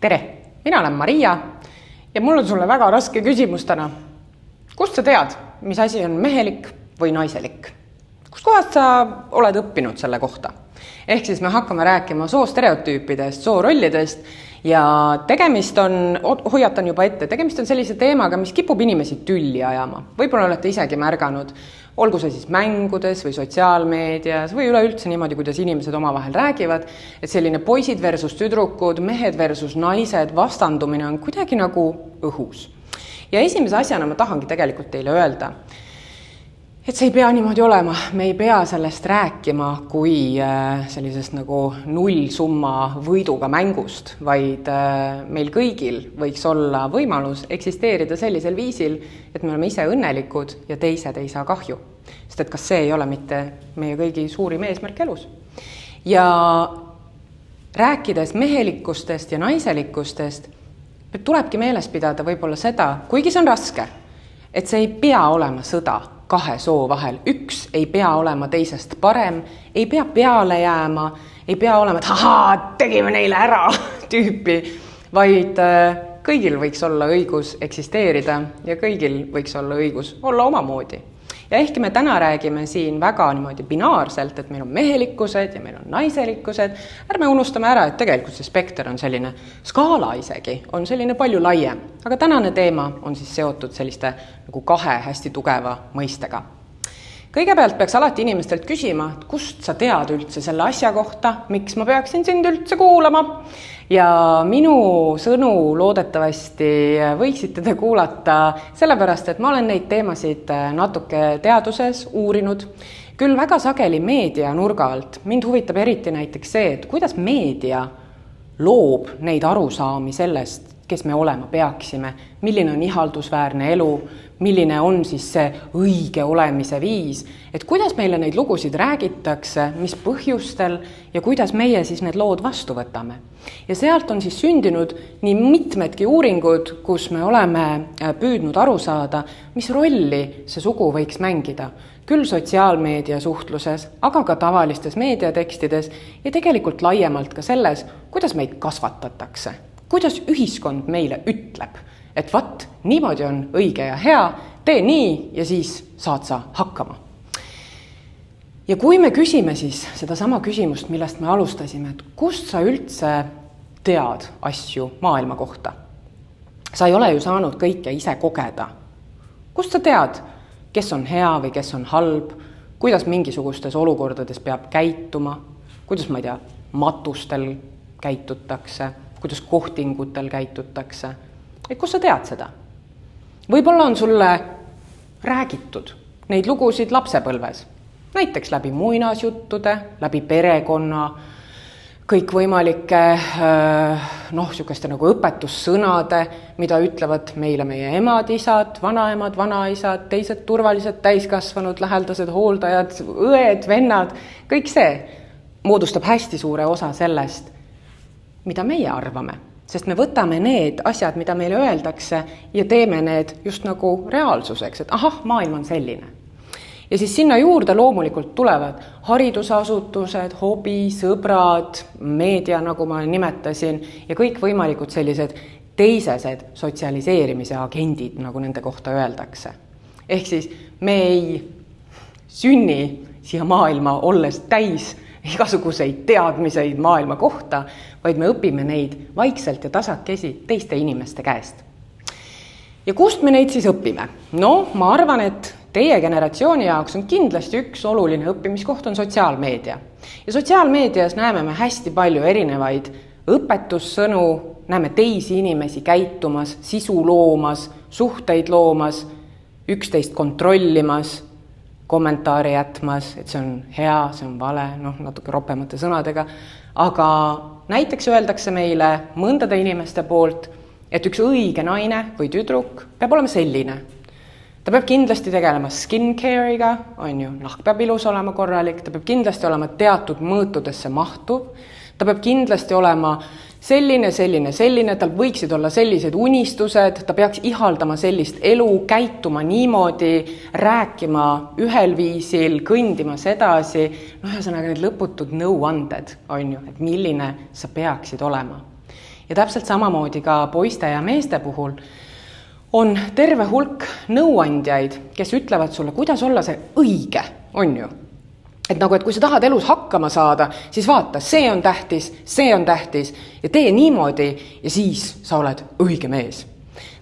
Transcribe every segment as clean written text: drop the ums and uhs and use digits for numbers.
Tere, mina olen Maria ja mul on sulle väga raske küsimus täna. Kust sa tead, mis asi on mehelik või naiselik? Kust kohast sa oled õppinud selle kohta? Ehk siis me hakkame rääkima soostereotüüpidest, soorollidest ja tegemist on, hoiatan juba ette, tegemist on sellise teemaga, mis kipub inimesi tülli ajama. Võib-olla olete isegi märganud, olgu see siis mängudes või sotsiaalmeedias või üleüldse niimoodi, kuidas inimesed omavahel räägivad, et selline poisid versus tüdrukud, mehed versus naised, vastandumine on kuidagi nagu õhus. Ja esimese asjana ma tahangi tegelikult teile öelda, et see ei pea niimoodi olema, me ei pea sellest rääkima kui sellisest nagu nullsumma võiduga mängust, vaid meil kõigil võiks olla võimalus eksisteerida sellisel viisil, et me oleme ise õnnelikud ja teised ei saa kahju. Sest et kas see ei ole mitte meie kõigi suurim eesmärk elus? Ja rääkides mehelikustest ja naiselikustest, tulebki meeles pidada võib-olla seda, kuigi see on raske, et see ei pea olema sõda kahe soo vahel. Üks ei pea olema teisest parem, ei pea peale jääma, ei pea olema, et ahaa, tegime neile ära tüüpi, vaid kõigil võiks olla õigus eksisteerida ja kõigil võiks olla õigus olla omamoodi. Ja ehkki me täna räägime siin väga niimoodi binaarselt, et meil on mehelikkused ja meil on naiselikkused, ärme unustame ära, et tegelikult see spekter on selline skaala isegi, on selline palju laiem. Aga tänane teema on siis seotud selliste nagu kahe hästi tugeva mõistega. Kõigepealt peaks alati inimestelt küsima, et kust sa tead üldse selle asja kohta, miks ma peaksin sind üldse kuulama. Ja minu sõnu loodetavasti võiksite te kuulata sellepärast, et ma olen neid teemasid natuke teaduses uurinud. Küll väga sageli meedia nurga alt. Mind huvitab eriti näiteks see, et kuidas meedia loob neid arusaami sellest, kes me olema peaksime, milline on ihaldusväärne elu, milline on siis see õige olemise viis, et kuidas meile neid lugusid räägitakse, mis põhjustel ja kuidas meie siis need lood vastu võtame. Ja sealt on siis sündinud nii mitmedki uuringud, kus me oleme püüdnud aru saada, mis rolli see sugu võiks mängida. Küll sotsiaalmeedia suhtluses, aga ka tavalistes meediatekstides ja tegelikult laiemalt ka selles, kuidas meid kasvatatakse. Kuidas ühiskond meile ütleb, et vat, niimoodi on õige ja hea, tee nii ja siis saad sa hakkama. Ja kui me küsime siis seda sama küsimust, millest me alustasime, et kust sa üldse tead asju maailma kohta? Sa ei ole ju saanud kõike ise kogeda. Kust sa tead, kes on hea või kes on halb, kuidas mingisugustes olukordades peab käituma, kuidas, ma ei tea, matustel käitutakse, kuidas kohtingutel käitutakse. Et kus sa tead seda? Võib-olla on sulle räägitud neid lugusid lapsepõlves. Näiteks läbi muinasjuttude, läbi perekonna, kõikvõimalike sükeste nagu õpetussõnade, mida ütlevad meile meie emad, isad, vanaemad, vanaisad, teised turvalised täiskasvanud, lähedased, hooldajad, õed, vennad. Kõik see moodustab hästi suure osa sellest, mida meie arvame, sest me võtame need asjad, mida meile öeldakse ja teeme need just nagu reaalsuseks, et ahah, maailm on selline. Ja siis sinna juurde loomulikult tulevad haridusasutused, hobi, sõbrad, meedia, nagu ma nimetasin, ja kõik võimalikud sellised teisesed sotsialiseerimise agendid, nagu nende kohta öeldakse. Ehk siis me ei sünni siia maailma olles täis igasuguseid teadmiseid maailma kohta, vaid me õpime neid vaikselt ja tasakesi teiste inimeste käest. Ja kust me neid siis õpime? No, ma arvan, et teie generatsiooni jaoks on kindlasti üks oluline õppimiskoht on sotsiaalmeedia. Ja sotsiaalmeedias näeme me hästi palju erinevaid õpetussõnu, näeme teisi inimesi käitumas, sisu loomas, suhteid loomas, üksteist kontrollimas, kommentaari jätmas, et see on hea, see on vale, natuke ropemate sõnadega, aga näiteks öeldakse meile mõndade inimeste poolt, et üks õige naine või tüdruk peab olema selline. Ta peab kindlasti tegelema skincare'iga, nahk peab ilus olema korralik, ta peab kindlasti olema teatud mõõtudesse mahtuv, ta peab kindlasti olema selline, tal võiksid olla sellised unistused, ta peaks ihaldama sellist elu, käituma niimoodi, rääkima ühel viisil, kõndima sedasi, ühesõnaga need lõputud nõuanded, et milline sa peaksid olema. Ja täpselt samamoodi ka poiste ja meeste puhul on terve hulk nõuandjaid, kes ütlevad sulle, kuidas olla see õige, on ju. Et nagu, et kui sa tahad elus hakkama saada, siis vaata, see on tähtis ja tee niimoodi ja siis sa oled õige mees.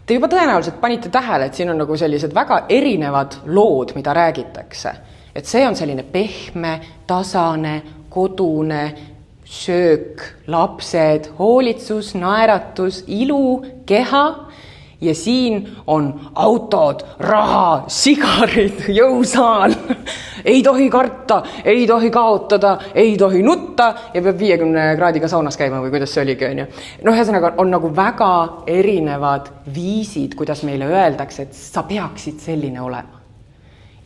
Te juba tõenäoliselt panite tähele, et siin on nagu sellised väga erinevad lood, mida räägitakse. Et see on selline pehme, tasane, kodune, söök, lapsed, hoolitsus, naeratus, ilu, keha ja siin on autod, raha, sigarid, jõusaal. Ei tohi karta, ei tohi kaotada, ei tohi nutta ja peab 50 kraadiga saunas käima või kuidas see oligi, on ju. No ühesõnaga on nagu väga erinevad viisid, kuidas meile öeldakse, et sa peaksid selline olema.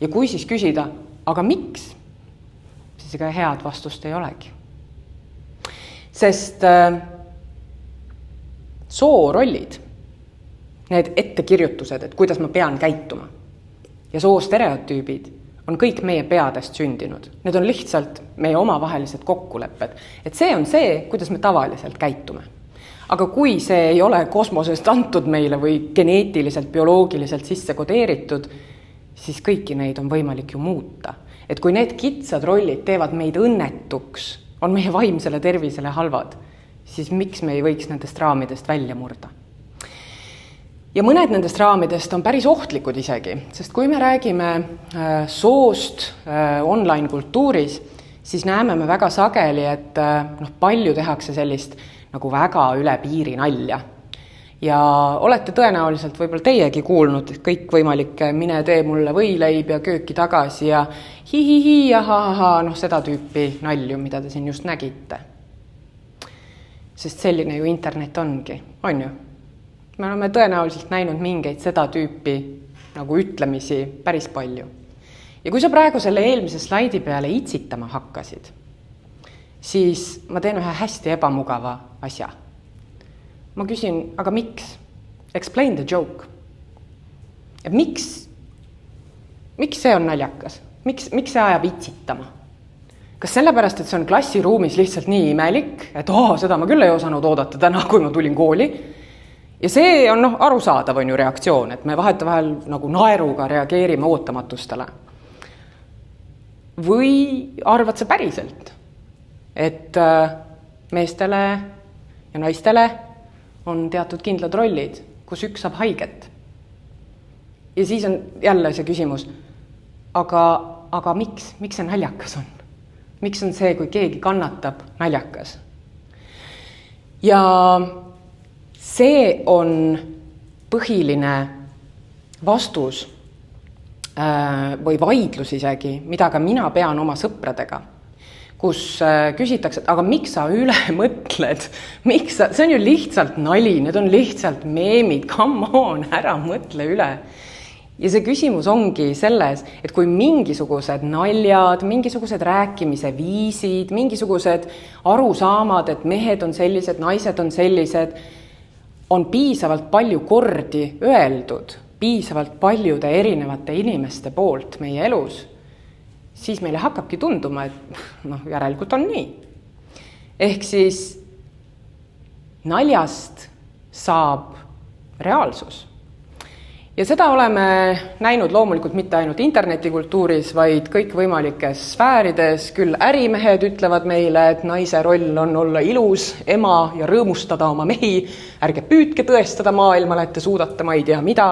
Ja kui siis küsida, aga miks? Siis ega head vastust ei olegi. Sest soorollid, need ettekirjutused, et kuidas ma pean käituma ja soostereotüübid on kõik meie peadest sündinud. Need on lihtsalt meie omavahelised kokkulepped. Et see on see, kuidas me tavaliselt käitume. Aga kui see ei ole kosmosest antud meile või geneetiliselt, bioloogiliselt sisse kodeeritud, siis kõiki neid on võimalik ju muuta. Et kui need kitsad rollid teevad meid õnnetuks, on meie vaimsele tervisele halvad, siis miks me ei võiks nendest raamidest välja murda? Ja mõned nendest raamidest on päris ohtlikud isegi, sest kui me räägime soost online kultuuris, siis näeme me väga sageli, et palju tehakse sellist nagu väga üle piiri nalja. Ja olete tõenäoliselt võib-olla teiegi kuulnud kõik võimalikke mine tee mulle võileib ja kööki tagasi ja hihihi ja ha-ha-ha, seda tüüpi nalju, mida te siin just nägite. Sest selline ju internet ongi, on ju? Me oleme tõenäoliselt näinud mingeid seda tüüpi nagu ütlemisi päris palju. Ja kui sa praegu selle eelmise slaidi peale itsitama hakkasid, siis ma teen ühe hästi ebamugava asja. Ma küsin, aga miks? Explain the joke. Et miks see on naljakas? Miks see ajab itsitama? Kas sellepärast, et see on klassiruumis lihtsalt nii imelik, et seda ma küll ei osanud oodata täna, kui ma tulin kooli? Ja see on arusaadav on ju reaktsioon, et me vahetevahel nagu naeruga reageerime ootamatustele. Või arvad sa päriselt, et meestele ja naistele on teatud kindlad rollid, kus üks saab haiget. Ja siis on jälle see küsimus, aga miks see naljakas on? Miks on see, kui keegi kannatab, naljakas? Ja see on põhiline vastus või vaidlus isegi, mida ka mina pean oma sõpradega, kus küsitakse, et aga miks sa üle mõtled? See on ju lihtsalt nali, need on lihtsalt meemid, come on, ära mõtle üle. Ja see küsimus ongi selles, et kui mingisugused naljad, mingisugused rääkimise viisid, mingisugused arusaamad, et mehed on sellised, naised on sellised, on piisavalt palju kordi öeldud, piisavalt paljude erinevate inimeste poolt meie elus, siis meile hakkabki tunduma, et järelikult on nii. Ehk siis naljast saab reaalsus. Ja seda oleme näinud loomulikult mitte ainult internetikultuuris, vaid kõik võimalikes sfäärides. Küll ärimehed ütlevad meile, et naise roll on olla ilus, ema ja rõõmustada oma mehi. Ärge püüdke tõestada maailmale, et te suudate, ma ei tea mida.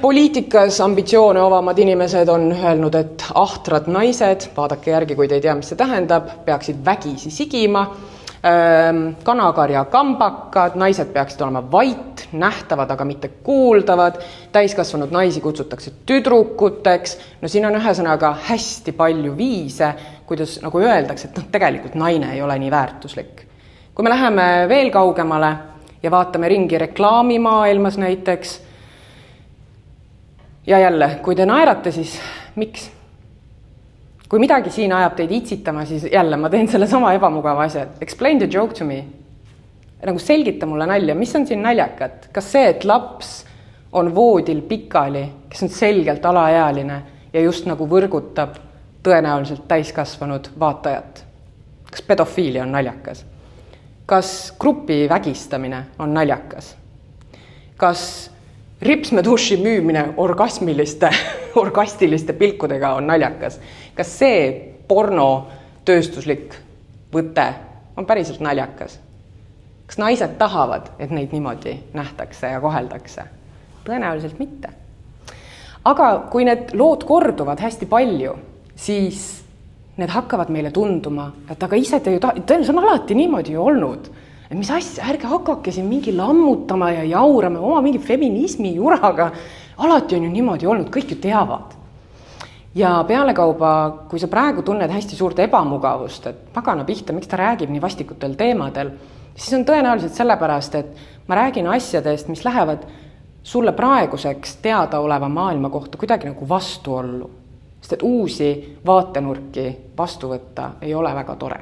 Poliitikas ambitsioone omad inimesed on öelnud, et ahtrad naised, vaadake järgi, kui te ei tea, mis see tähendab, peaksid vägisi sigima. Kanakarja kambakad, naised peaksid olema vait, nähtavad, aga mitte kuuldavad, täiskasvanud naisi kutsutakse tüdrukuteks. Siin on ühesõnaga hästi palju viise, kuidas nagu öeldakse, et tegelikult naine ei ole nii väärtuslik. Kui me läheme veel kaugemale ja vaatame ringi reklaamimaailmas näiteks, ja jälle, kui te naerate, siis miks? Kui midagi siin ajab teid itsitama, siis jälle ma teen selle sama ebamugava asja. Explain the joke to me. Nagu selgita mulle nalja. Mis on siin naljakat? Kas see, et laps on voodil pikali, kes on selgelt alaealine ja just nagu võrgutab tõenäoliselt täiskasvanud vaatajat? Kas pedofiilia on naljakas? kas grupi vägistamine on naljakas? Kas ripsmeduši müümine orgastiliste pilkudega on naljakas? Kas see porno tööstuslik võte on päriselt naljakas? Kas naised tahavad, et neid niimoodi nähtakse ja koheldakse? Tõenäoliselt mitte. Aga kui need lood korduvad hästi palju, siis need hakkavad meile tunduma, et aga ise te ju see on alati niimoodi ju olnud. Et mis asja, ärge hakake siin mingi lammutama ja jaurama oma mingi feminismi juraga. Alati on ju niimoodi olnud, kõik ju teavad. Ja pealekauba, kui sa praegu tunned hästi suurt ebamugavust, et pagana pihta, miks ta räägib nii vastikutel teemadel, siis on tõenäoliselt sellepärast, et ma räägin asjadest, mis lähevad sulle praeguseks teadaoleva maailma kohta kuidagi nagu vastuollu. Sest et uusi vaatenurki vastu võtta ei ole väga tore.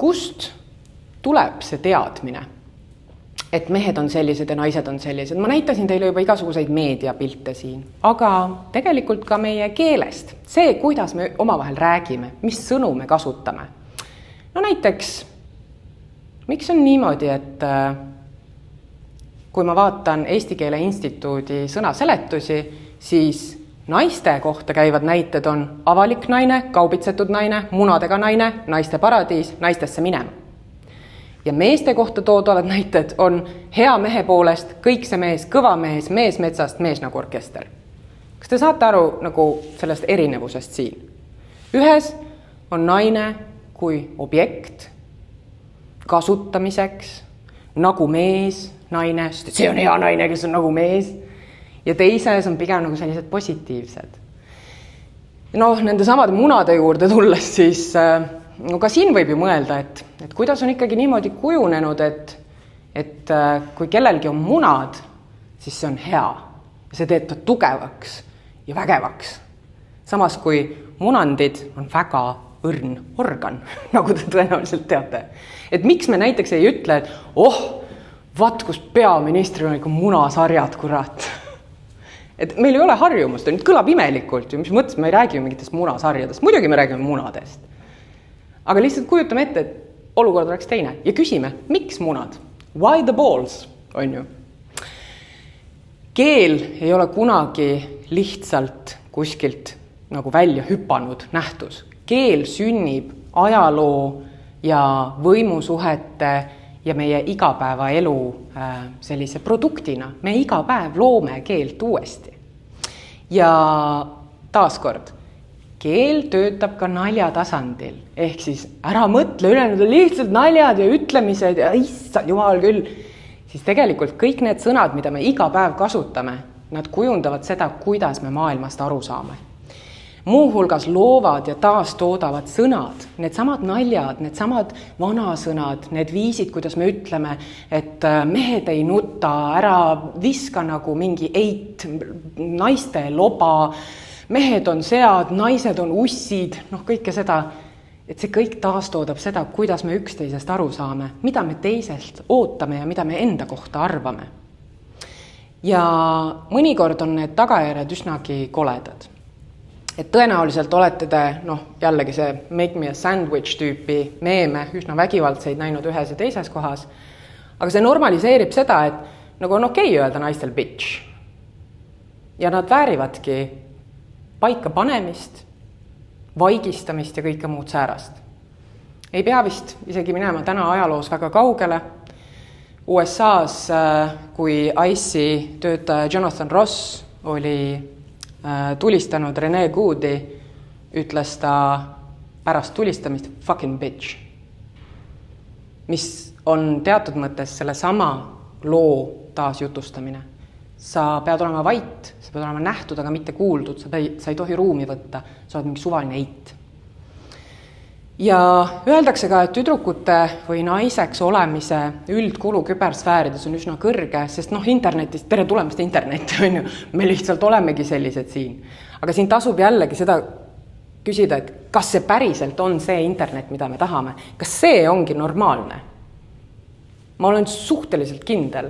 Kust tuleb see teadmine, et mehed on sellised ja naised on sellised? Ma näitasin teile juba igasuguseid meediapilte siin, aga tegelikult ka meie keelest. See, kuidas me omavahel räägime, mis sõnu me kasutame. No näiteks, miks on niimoodi, et kui ma vaatan Eesti Keele Instituudi sõnaseletusi, siis naiste kohta käivad näited on avalik naine, kaubitsetud naine, munadega naine, naiste paradiis, naistesse minema. Ja meeste kohta toodavad näited on hea mehe poolest, kõik see mees, kõva mees, mees metsast, mees nagu orkester. Kas te saate aru nagu sellest erinevusest siin? Ühes on naine kui objekt kasutamiseks, nagu mees, naine, sest see on hea naine, kes on nagu mees. Ja teises on pigem nagu sellised positiivsed. Nende samade munade juurde tulles siis ka siin võib ju mõelda, et kuidas on ikkagi niimoodi kujunenud, et kui kellelgi on munad, siis see on hea. See teeb ta tugevaks ja vägevaks. Samas kui munandid on väga õrn organ, nagu te tõenäoliselt teate. Et miks me näiteks ei ütle, et vaat kus peaministril on ikka munasarjad, kurat. Et meil ei ole harjumust, nüüd kõlab imelikult, mis mõttes me ei räägi ju mingitest munasarjadest. Muidugi me räägime munadest. Aga lihtsalt kujutame ette, et olukord oleks teine ja küsime, miks munad? Why the balls, on ju? Keel ei ole kunagi lihtsalt kuskilt nagu välja hüpanud nähtus. Keel sünnib ajaloo ja võimusuhete ja meie igapäevaelu sellise produktina. Me iga päev loome keelt uuesti. Ja taaskord, keel töötab ka nalja tasandil. Ehk siis ära mõtle üle, need on lihtsalt naljad ja ütlemised ja issand jumal küll. Siis tegelikult kõik need sõnad, mida me iga päev kasutame, nad kujundavad seda, kuidas me maailmast aru saame. Muuhulgas loovad ja taastoodavad sõnad, need samad naljad, need samad vanasõnad, need viisid, kuidas me ütleme, et mehed ei nuta, ära viska nagu mingi eit, naiste loba, mehed on sead, naised on ussid, kõike seda, et see kõik taastoodab seda, kuidas me üksteisest aru saame, mida me teisest ootame ja mida me enda kohta arvame. Ja mõnikord on need tagajärjed üsnagi koledad. Et tõenäoliselt olete te, jällegi see make me a sandwich tüüpi meeme üsna vägivaldseid näinud ühes ja teises kohas, aga see normaliseerib seda, et nagu on okei öelda naistel bitch. Ja nad väärivadki paika panemist, vaigistamist ja kõike muud säärast. Ei pea vist isegi minema täna ajaloos väga kaugele. USA-s, kui ICE töötaja Jonathan Ross oli tulistanud Rene Goodi, ütles ta pärast tulistamist fucking bitch. Mis on teatud mõttes selle sama loo taasjutustamine. Sa pead olema vait, sa pead olema nähtud, aga mitte kuuldud, sa ei tohi ruumi võtta, sa oled mingi suvaline eit. Ja öeldakse ka, et tüdrukute või naiseks olemise üldkulu kübersfäärides on üsna kõrge, sest internetist, tere tulemast internet, on ju, me lihtsalt olemegi sellised siin. Aga siin tasub jällegi seda küsida, et kas see päriselt on see internet, mida me tahame? Kas see ongi normaalne? Ma olen suhteliselt kindel,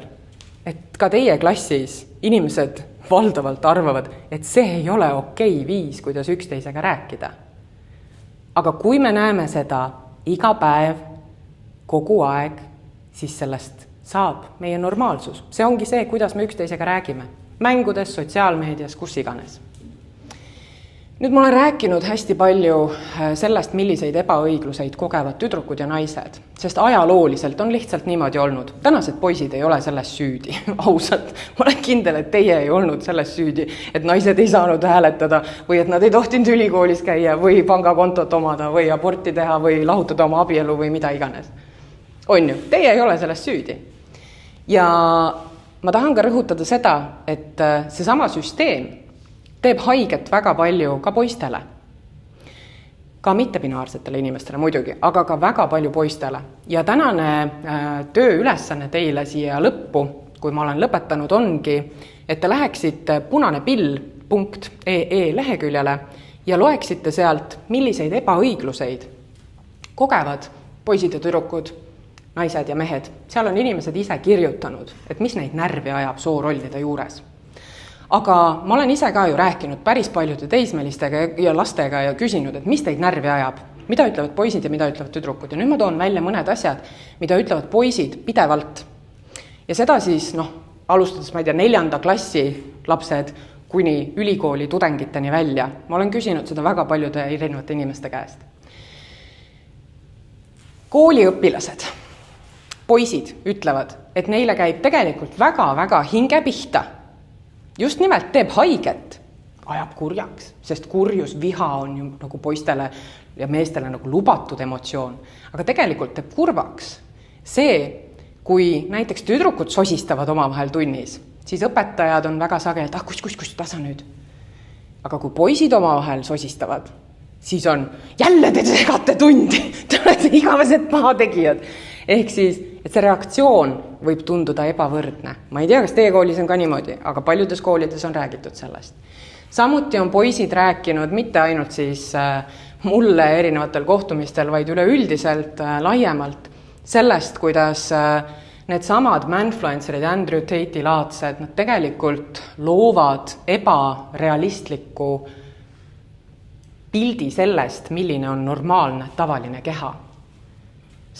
et ka teie klassis inimesed valdavalt arvavad, et see ei ole okei viis, kuidas üksteisega rääkida. aga kui me näeme seda iga päev, kogu aeg, siis sellest saab meie normaalsus. See ongi see, kuidas me üksteisega räägime. Mängudes, sotsiaalmeedias, kus iganes. Nüüd ma olen rääkinud hästi palju sellest, milliseid ebaõigluseid kogevad tüdrukud ja naised, sest ajalooliselt on lihtsalt niimoodi olnud. Tänased poisid ei ole selles süüdi, ausalt. Ma olen kindel, et teie ei olnud selles süüdi, et naised ei saanud hääletada või et nad ei tohtinud ülikoolis käia või pangakontot omada või aborti teha või lahutada oma abielu või mida iganes. On ju, teie ei ole selles süüdi. Ja ma tahan ka rõhutada seda, et seesama süsteem teeb haiget väga palju ka poistele. Ka mittebinaarsetele inimestele muidugi, aga ka väga palju poistele. Ja tänane tööülesanne teile siia lõppu, kui ma olen lõpetanud, ongi, et te läheksite punanepill.ee leheküljele ja loeksite sealt, milliseid ebaõigluseid kogevad poisid ja tüdrukud, naised ja mehed. Seal on inimesed ise kirjutanud, et mis neid närvi ajab soorollide juures. Aga ma olen ise ka ju rääkinud päris paljude teismelistega ja lastega ja küsinud, et mis teid närvi ajab, mida ütlevad poisid ja mida ütlevad tüdrukud. Ja nüüd ma toon välja mõned asjad, mida ütlevad poisid pidevalt. Ja seda siis, alustades, 4. klassi lapsed kuni ülikooli tudengiteni välja. Ma olen küsinud seda väga paljude erinevate inimeste käest. Kooliõpilased, poisid ütlevad, et neile käib tegelikult väga-väga hinge pihta. Just nimelt teeb haiget, ajab kurjaks, sest kurjus, viha on ju nagu poistele ja meestele nagu lubatud emotsioon. Aga tegelikult teeb kurvaks see, kui näiteks tüdrukud sosistavad omavahel tunnis, siis õpetajad on väga sageli, et kus tasa nüüd. Aga kui poisid omavahel sosistavad, siis on jälle te segate tundi, te olete igavesed pahategijad. Ehk siis, et see reaktsioon võib tunduda ebavõrdne. Ma ei tea, kas teie koolis on ka niimoodi, aga paljudes koolides on räägitud sellest. Samuti on poisid rääkinud mitte ainult siis mulle erinevatel kohtumistel, vaid üleüldiselt laiemalt sellest, kuidas need samad manfluencerid, Andrew Tate'i laadsed, nad tegelikult loovad ebarealistliku pildi sellest, milline on normaalne tavaline keha.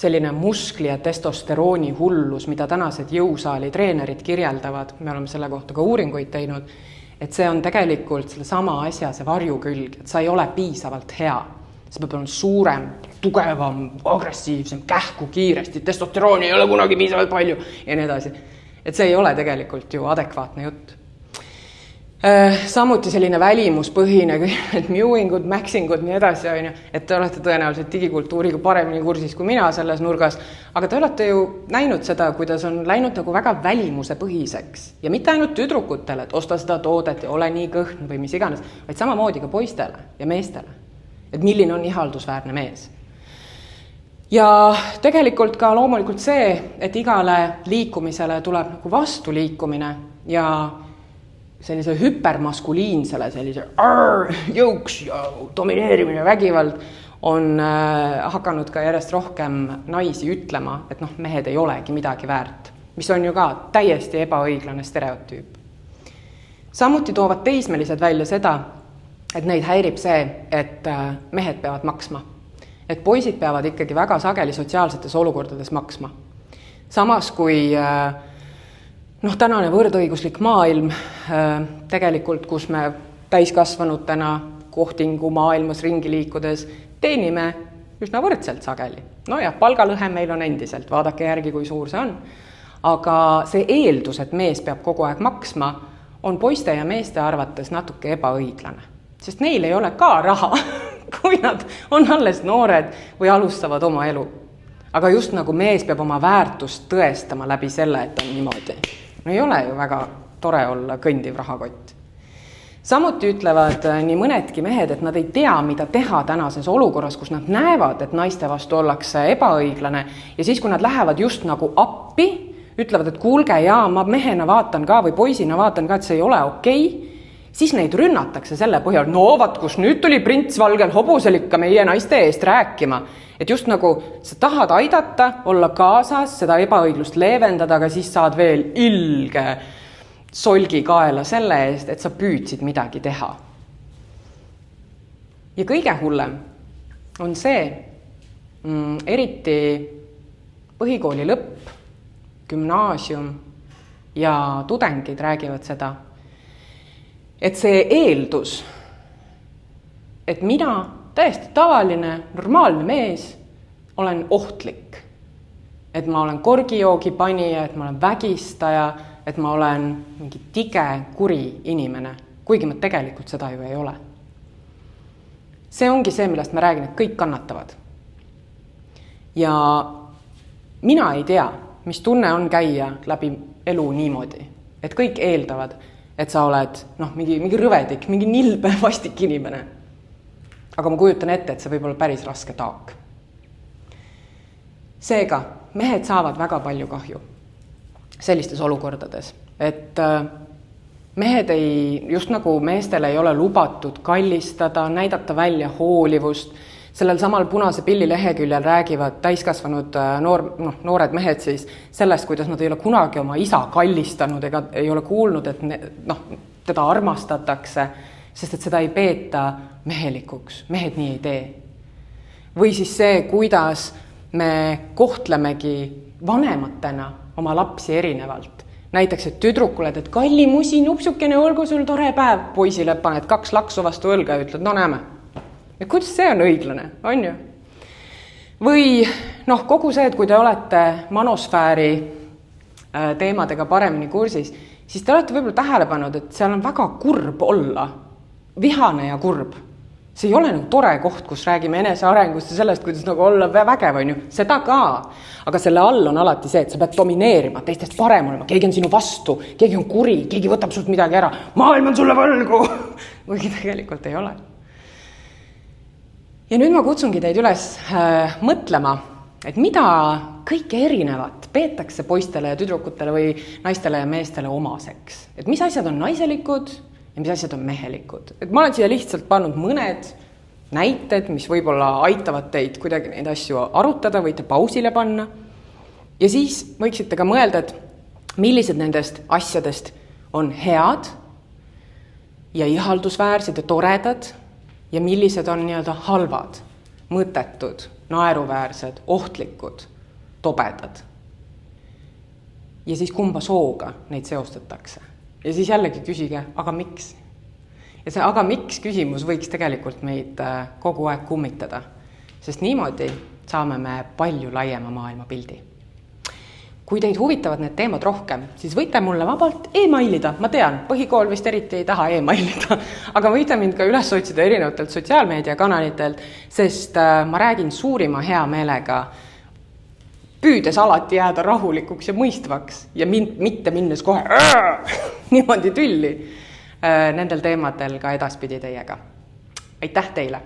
Selline muskli ja testosterooni hullus, mida tänased jõusaali treenerid kirjeldavad, me oleme selle kohta ka uuringuid teinud, et see on tegelikult selle sama asja, see varjukülg, et sa ei ole piisavalt hea. See peab olema suurem, tugevam, agressiivsem, kähku kiiresti, testosterooni ei ole kunagi piisavalt palju ja nii edasi. Et see ei ole tegelikult ju adekvaatne jutt. Samuti selline välimuspõhine, et mewingud, maxingud, nii edasi, et te olete tõenäoliselt digikultuuriga paremini kursis kui mina selles nurgas, aga te olete ju näinud seda, kuidas on läinud nagu väga välimuse põhiseks ja mitte ainult tüdrukutele, et osta seda toodet ja ole nii kõhn või mis iganes, vaid samamoodi ka poistele ja meestele, et milline on ihaldusväärne mees. Ja tegelikult ka loomulikult see, et igale liikumisele tuleb nagu vastuliikumine ja sellise hüpermaskuliinsele, sellise jõuks ja domineerimine vägivald on hakanud ka järjest rohkem naisi ütlema, et mehed ei olegi midagi väärt, mis on ju ka täiesti ebaõiglane stereotüüp. Samuti toovad teismelised välja seda, et neid häirib see, et mehed peavad maksma. Et poisid peavad ikkagi väga sageli sotsiaalsetes olukordades maksma. Samas kui tänane võrdõiguslik maailm tegelikult, kus me täiskasvanutena kohtingu maailmas ringi liikudes teenime üsna võrdselt sageli. Palgalõhe meil on endiselt, vaadake järgi, kui suur see on. Aga see eeldus, et mees peab kogu aeg maksma, on poiste ja meeste arvates natuke ebaõiglane. Sest neil ei ole ka raha, kui nad on alles noored või alustavad oma elu. Aga just nagu mees peab oma väärtust tõestama läbi selle, et on niimoodi. No ei ole ju väga tore olla kõndiv rahakott. Samuti ütlevad nii mõnedki mehed, et nad ei tea, mida teha tänases olukorras, kus nad näevad, et naiste vastu ollakse ebaõiglane ja siis, kui nad lähevad just nagu appi, ütlevad, et kuulge, ma mehena vaatan ka või poisina vaatan ka, et see ei ole okei, siis neid rünnatakse selle põhjal, kus nüüd tuli prints valgel hobusel ikka meie naiste eest rääkima. Et just nagu sa tahad aidata, olla kaasas, seda ebaõiglust leevendada, aga siis saad veel ilge solgi kaela selle eest, et sa püüdsid midagi teha. Ja kõige hullem on see, eriti põhikooli lõpp, gümnaasium ja tudengid räägivad seda, et see eeldus, et mina, täiesti tavaline, normaalne mees, olen ohtlik. Et ma olen korgijoogi panija, et ma olen vägistaja, et ma olen mingi tige, kuri inimene, kuigi ma tegelikult seda ju ei ole. See ongi see, millest ma räägin, et kõik kannatavad. Ja mina ei tea, mis tunne on käia läbi elu niimoodi, et kõik eeldavad, et sa oled mingi rõvedik, mingi nilbe vastik inimene. Aga ma kujutan ette, et see võib olla päris raske taak. Seega, mehed saavad väga palju kahju sellistes olukordades, et mehed just nagu meestel ei ole lubatud kallistada, näidata välja hoolivust. Sellel samal Punase Pilli leheküljel räägivad täiskasvanud noored mehed siis sellest, kuidas nad ei ole kunagi oma isa kallistanud ega ei ole kuulnud, et teda armastatakse, sest et seda ei peeta mehelikuks. Mehed nii ei tee. Või siis see, kuidas me kohtlemegi vanematena oma lapsi erinevalt. Näiteks, et tüdrukule, et kalli musi, nupsukene, olgu sul tore päev. Poisile paned 2 laksu vastu õlga ja ütled, näeme. Ja kuidas see on õiglane, on ju? Või kogu see, et kui te olete manosfääri teemadega paremini kursis, siis te olete võib-olla tähele pannud, et seal on väga kurb olla. Vihane ja kurb. See ei ole tore koht, kus räägime enesearengust ja sellest, kuidas olla vägev, on ju. Seda ka. Aga selle all on alati see, et sa pead domineerima, teistest parem olema. Keegi on sinu vastu, keegi on kuri, keegi võtab sult midagi ära. Maailm on sulle võlgu. Kuigi tegelikult ei ole. Ja nüüd ma kutsungi teid üles mõtlema, et mida kõike erinevat peetakse poistele ja tüdrukutele või naistele ja meestele omaseks. Et mis asjad on naiselikud ja mis asjad on mehelikud. Et ma olen siia lihtsalt pannud mõned näited, mis võib-olla aitavad teid kuidagi neid asju arutada, võite pausile panna. Ja siis võiksite ka mõelda, et millised nendest asjadest on head ja ihaldusväärsed ja toredad ja millised on halvad, mõttetud, naeruväärsed, ohtlikud, tobedad. Ja siis kumba sooga neid seostatakse. Ja siis jällegi küsige, aga miks? Ja see aga miks küsimus võiks tegelikult meid kogu aeg kummitada, sest niimoodi saame me palju laiema maailmapildi. Kui teid huvitavad need teemad rohkem, siis võite mulle vabalt e-mailida. Ma tean, põhikool vist eriti ei taha e-mailida, aga võite mind ka üles otsida erinevatelt sotsiaalmeediakanalitelt, sest ma räägin suurima hea meelega, püüdes alati jääda rahulikuks ja mõistvaks ja mitte minnes kohe niimoodi tülli nendel teemadel ka edaspidi teiega. Aitäh teile!